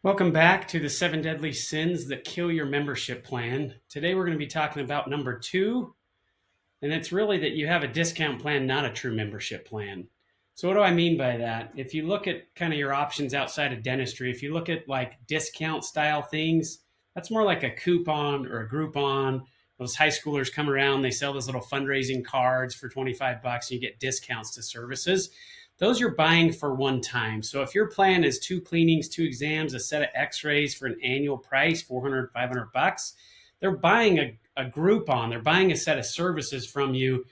Welcome back to the 7 Deadly Sins That Kill Your Membership Plan. Today we're going to be talking about number 2, and it's really that you have a discount plan, not a true membership plan. So what do I mean by that? If you look at kind of your options outside of dentistry, if you look at like discount style things, that's more like a coupon or a Groupon. Those high schoolers come around, they sell those little fundraising cards for 25 bucks and you get discounts to services. Those you're buying for one time. So if your plan is 2 cleanings, 2 exams, a set of x-rays for an annual price, 400, 500 bucks, they're buying a Groupon. They're buying a set of services from you.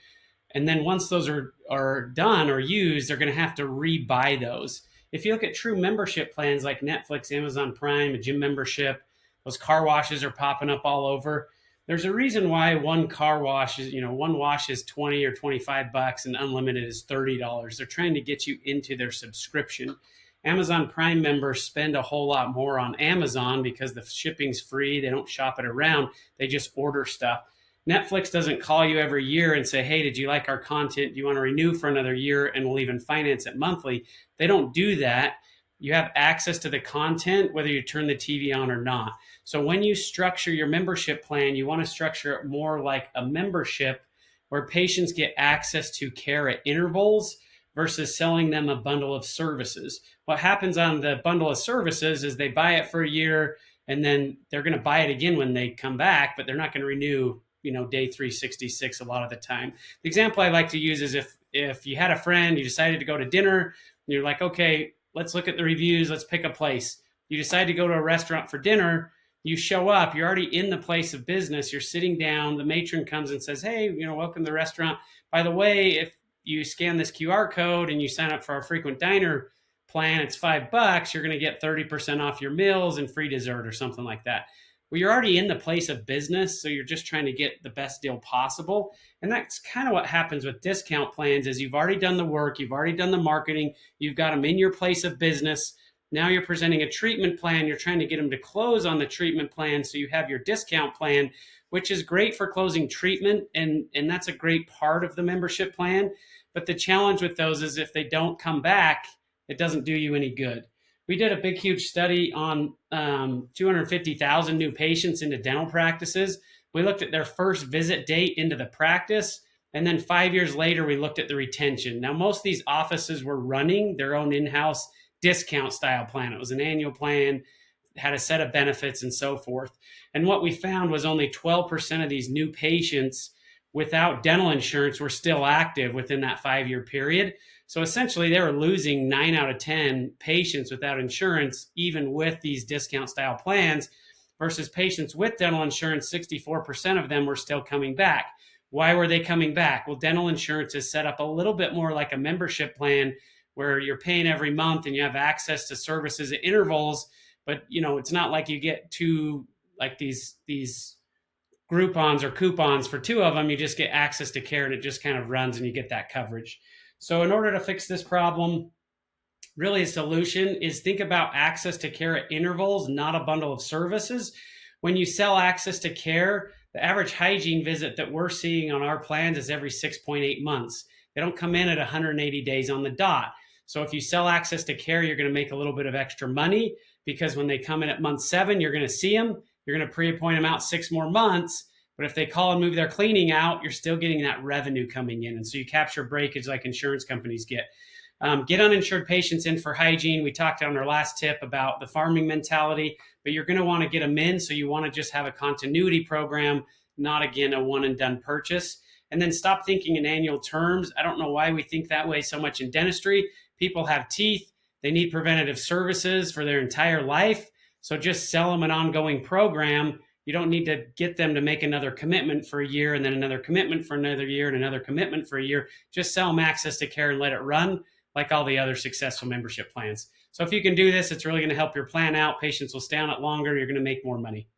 And then once those are done or used, they're going to have to rebuy those. If you look at true membership plans like Netflix, Amazon Prime, a gym membership, those car washes are popping up all over. There's a reason why one car wash is, one wash is 20 or 25 bucks and unlimited is $30. They're trying to get you into their subscription. Amazon Prime members spend a whole lot more on Amazon because the shipping's free. They don't shop it around. They just order stuff. Netflix doesn't call you every year and say, hey, did you like our content? Do you want to renew for another year? And we'll even finance it monthly. They don't do that. You have access to the content, whether you turn the TV on or not. So when you structure your membership plan, you want to structure it more like a membership where patients get access to care at intervals versus selling them a bundle of services. What happens on the bundle of services is they buy it for a year and then they're going to buy it again when they come back, but they're not going to renew, day 366 a lot of the time. The example I like to use is if you had a friend, you decided to go to dinner, and you're like, okay, let's look at the reviews, let's pick a place. You decide to go to a restaurant for dinner, you show up, you're already in the place of business, you're sitting down, the matron comes and says, hey, welcome to the restaurant. By the way, if you scan this QR code and you sign up for our frequent diner plan, it's $5, you're going to get 30% off your meals and free dessert or something like that. Well, you're already in the place of business, so you're just trying to get the best deal possible. And that's kind of what happens with discount plans is you've already done the work, you've already done the marketing, you've got them in your place of business. Now you're presenting a treatment plan, you're trying to get them to close on the treatment plan, so you have your discount plan, which is great for closing treatment, and that's a great part of the membership plan. But the challenge with those is if they don't come back, it doesn't do you any good. We did a big, huge study on 250,000 new patients into dental practices. We looked at their first visit date into the practice, and then 5 years later, we looked at the retention. Now, most of these offices were running their own in-house discount style plan. It was an annual plan, had a set of benefits and so forth. And what we found was only 12% of these new patients without dental insurance were still active within that 5-year period. So essentially, they were losing 9 out of 10 patients without insurance, even with these discount style plans, versus patients with dental insurance, 64% of them were still coming back. Why were they coming back? Well, dental insurance is set up a little bit more like a membership plan where you're paying every month and you have access to services at intervals, but it's not like you get these Groupons or coupons for 2 of them. You just get access to care and it just kind of runs and you get that coverage. So in order to fix this problem, really a solution is think about access to care at intervals, not a bundle of services. When you sell access to care, the average hygiene visit that we're seeing on our plans is every 6.8 months. They don't come in at 180 days on the dot. So if you sell access to care, you're going to make a little bit of extra money because when they come in at month 7, you're going to see them. You're going to pre-appoint them out 6 more months. But if they call and move their cleaning out, you're still getting that revenue coming in. And so you capture breakage like insurance companies get. Get uninsured patients in for hygiene. We talked on our last tip about the farming mentality, but you're going to want to get them in. So you want to just have a continuity program, not, again, a one and done purchase. And then stop thinking in annual terms. I don't know why we think that way so much in dentistry. People have teeth. They need preventative services for their entire life. So just sell them an ongoing program. You don't need to get them to make another commitment for a year and then another commitment for another year and another commitment for a year. Just sell them access to care and let it run like all the other successful membership plans. So if you can do this, it's really going to help your plan out. Patients will stay on it longer. You're going to make more money.